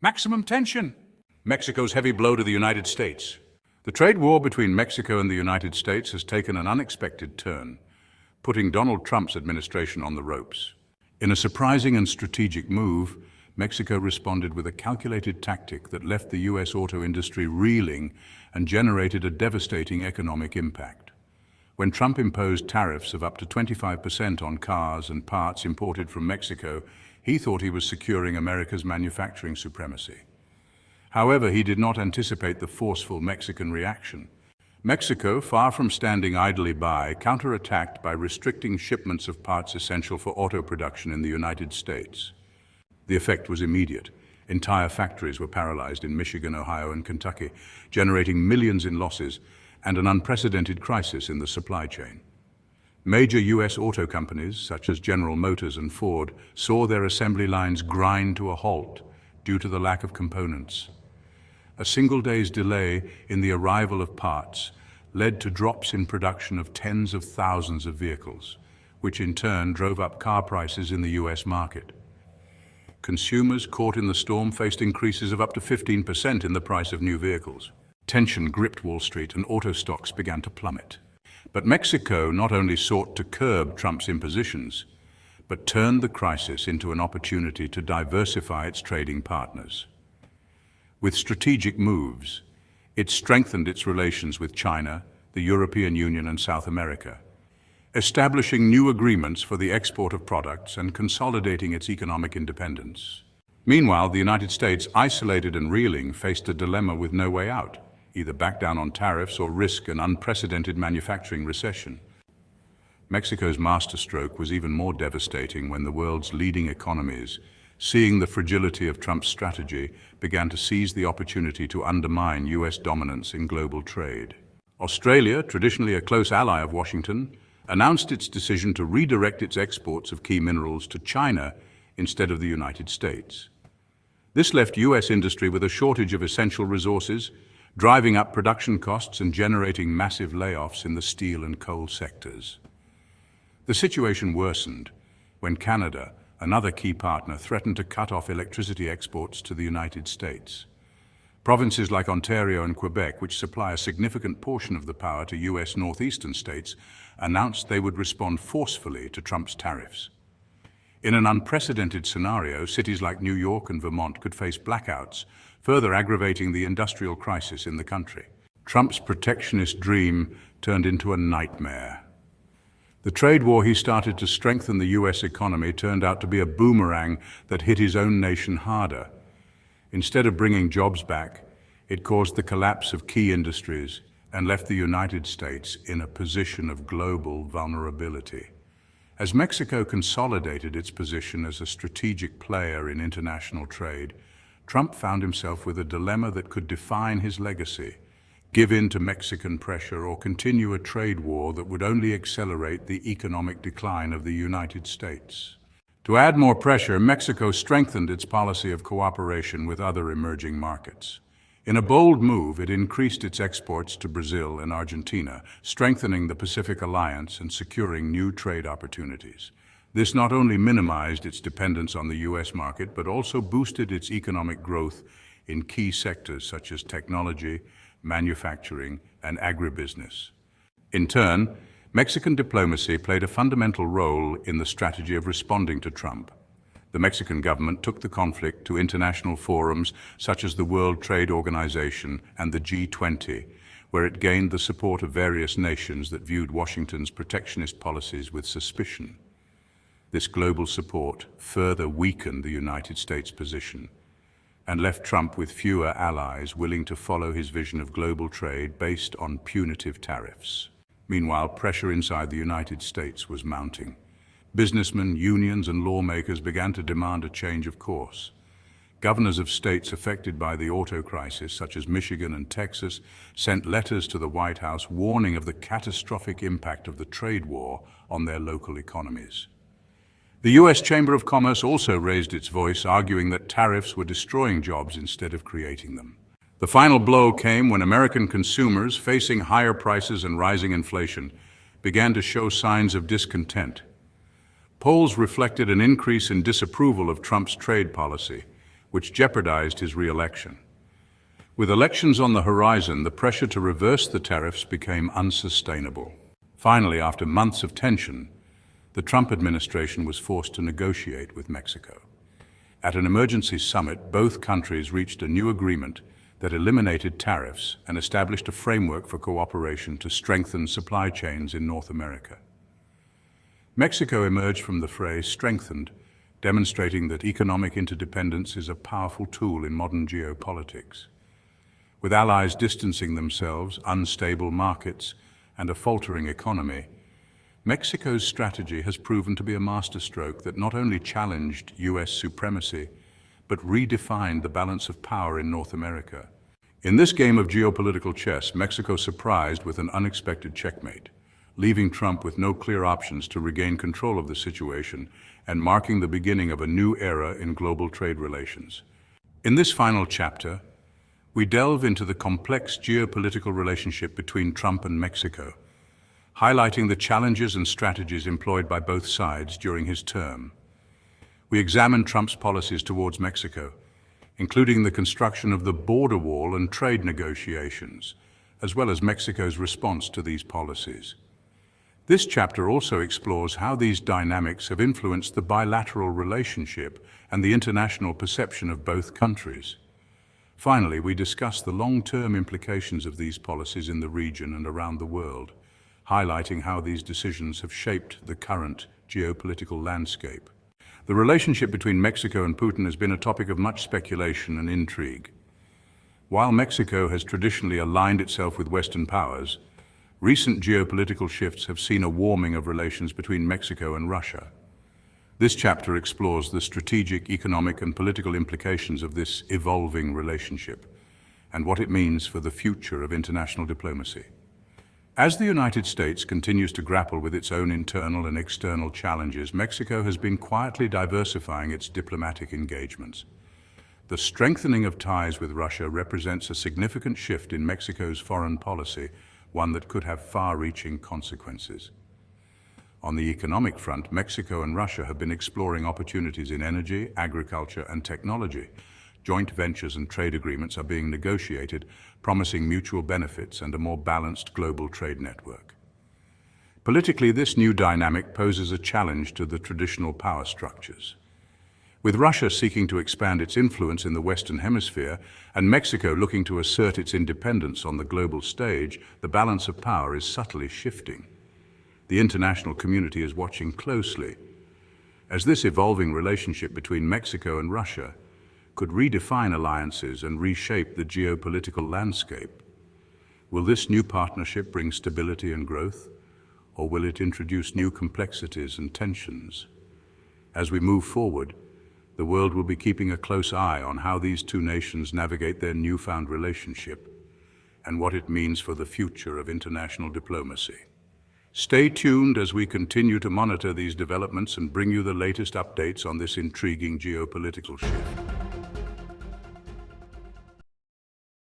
Maximum tension. Mexico's heavy blow to the United States. The trade war between Mexico and the United States has taken an unexpected turn, putting Donald Trump's administration on the ropes. In a surprising and strategic move, Mexico responded with a calculated tactic that left the U.S. auto industry reeling and generated a devastating economic impact. When Trump imposed tariffs of up to 25% on cars and parts imported from Mexico, he thought he was securing America's manufacturing supremacy. However, he did not anticipate the forceful Mexican reaction. Mexico, far from standing idly by, counterattacked by restricting shipments of parts essential for auto production in the United States. The effect was immediate. Entire factories were paralyzed in Michigan, Ohio, and Kentucky, generating millions in losses and an unprecedented crisis in the supply chain. Major U.S. auto companies, such as General Motors and Ford, saw their assembly lines grind to a halt due to the lack of components. A single day's delay in the arrival of parts led to drops in production of tens of thousands of vehicles, which in turn drove up car prices in the U.S. market. Consumers caught in the storm faced increases of up to 15% in the price of new vehicles. Tension gripped Wall Street and auto stocks began to plummet. But Mexico not only sought to curb Trump's impositions, but turned the crisis into an opportunity to diversify its trading partners. With strategic moves, it strengthened its relations with China, the European Union, and South America, establishing new agreements for the export of products and consolidating its economic independence. Meanwhile, the United States, isolated and reeling, faced a dilemma with no way out: either back down on tariffs or risk an unprecedented manufacturing recession. Mexico's masterstroke was even more devastating when the world's leading economies, seeing the fragility of Trump's strategy, began to seize the opportunity to undermine U.S. dominance in global trade. Australia, traditionally a close ally of Washington, announced its decision to redirect its exports of key minerals to China instead of the United States. This left U.S. industry with a shortage of essential resources, driving up production costs and generating massive layoffs in the steel and coal sectors. The situation worsened when Canada, another key partner, threatened to cut off electricity exports to the United States. Provinces like Ontario and Quebec, which supply a significant portion of the power to U.S. northeastern states, announced they would respond forcefully to Trump's tariffs. In an unprecedented scenario, cities like New York and Vermont could face blackouts, further aggravating the industrial crisis in the country. Trump's protectionist dream turned into a nightmare. The trade war he started to strengthen the U.S. economy turned out to be a boomerang that hit his own nation harder. Instead of bringing jobs back, it caused the collapse of key industries and left the United States in a position of global vulnerability. As Mexico consolidated its position as a strategic player in international trade, Trump found himself with a dilemma that could define his legacy: give in to Mexican pressure or continue a trade war that would only accelerate the economic decline of the United States. To add more pressure, Mexico strengthened its policy of cooperation with other emerging markets. In a bold move, it increased its exports to Brazil and Argentina, strengthening the Pacific Alliance and securing new trade opportunities. This not only minimized its dependence on the U.S. market, but also boosted its economic growth in key sectors such as technology, manufacturing, and agribusiness. In turn, Mexican diplomacy played a fundamental role in the strategy of responding to Trump. The Mexican government took the conflict to international forums such as the World Trade Organization and the G20, where it gained the support of various nations that viewed Washington's protectionist policies with suspicion. This global support further weakened the United States' position and left Trump with fewer allies willing to follow his vision of global trade based on punitive tariffs. Meanwhile, pressure inside the United States was mounting. Businessmen, unions, and lawmakers began to demand a change of course. Governors of states affected by the auto crisis, such as Michigan and Texas, sent letters to the White House warning of the catastrophic impact of the trade war on their local economies. The U.S. Chamber of Commerce also raised its voice, arguing that tariffs were destroying jobs instead of creating them. The final blow came when American consumers, facing higher prices and rising inflation, began to show signs of discontent. Polls reflected an increase in disapproval of Trump's trade policy, which jeopardized his re-election. With elections on the horizon, the pressure to reverse the tariffs became unsustainable. Finally, after months of tension, the Trump administration was forced to negotiate with Mexico. At an emergency summit, both countries reached a new agreement that eliminated tariffs and established a framework for cooperation to strengthen supply chains in North America. Mexico emerged from the fray strengthened, demonstrating that economic interdependence is a powerful tool in modern geopolitics. With allies distancing themselves, unstable markets, and a faltering economy, Mexico's strategy has proven to be a masterstroke that not only challenged U.S. supremacy, but redefined the balance of power in North America. In this game of geopolitical chess, Mexico surprised with an unexpected checkmate, leaving Trump with no clear options to regain control of the situation and marking the beginning of a new era in global trade relations. In this final chapter, we delve into the complex geopolitical relationship between Trump and Mexico, highlighting the challenges and strategies employed by both sides during his term. We examine Trump's policies towards Mexico, including the construction of the border wall and trade negotiations, as well as Mexico's response to these policies. This chapter also explores how these dynamics have influenced the bilateral relationship and the international perception of both countries. Finally, we discuss the long-term implications of these policies in the region and around the world, highlighting how these decisions have shaped the current geopolitical landscape. The relationship between Mexico and Putin has been a topic of much speculation and intrigue. While Mexico has traditionally aligned itself with Western powers, recent geopolitical shifts have seen a warming of relations between Mexico and Russia. This chapter explores the strategic, economic, and political implications of this evolving relationship and what it means for the future of international diplomacy. As the United States continues to grapple with its own internal and external challenges, Mexico has been quietly diversifying its diplomatic engagements. The strengthening of ties with Russia represents a significant shift in Mexico's foreign policy, one that could have far-reaching consequences. On the economic front, Mexico and Russia have been exploring opportunities in energy, agriculture, and technology. Joint ventures and trade agreements are being negotiated, promising mutual benefits and a more balanced global trade network. Politically, this new dynamic poses a challenge to the traditional power structures. With Russia seeking to expand its influence in the Western Hemisphere and Mexico looking to assert its independence on the global stage, the balance of power is subtly shifting. The international community is watching closely, as this evolving relationship between Mexico and Russia could redefine alliances and reshape the geopolitical landscape. Will this new partnership bring stability and growth, or will it introduce new complexities and tensions? As we move forward, the world will be keeping a close eye on how these two nations navigate their newfound relationship and what it means for the future of international diplomacy. Stay tuned as we continue to monitor these developments and bring you the latest updates on this intriguing geopolitical shift.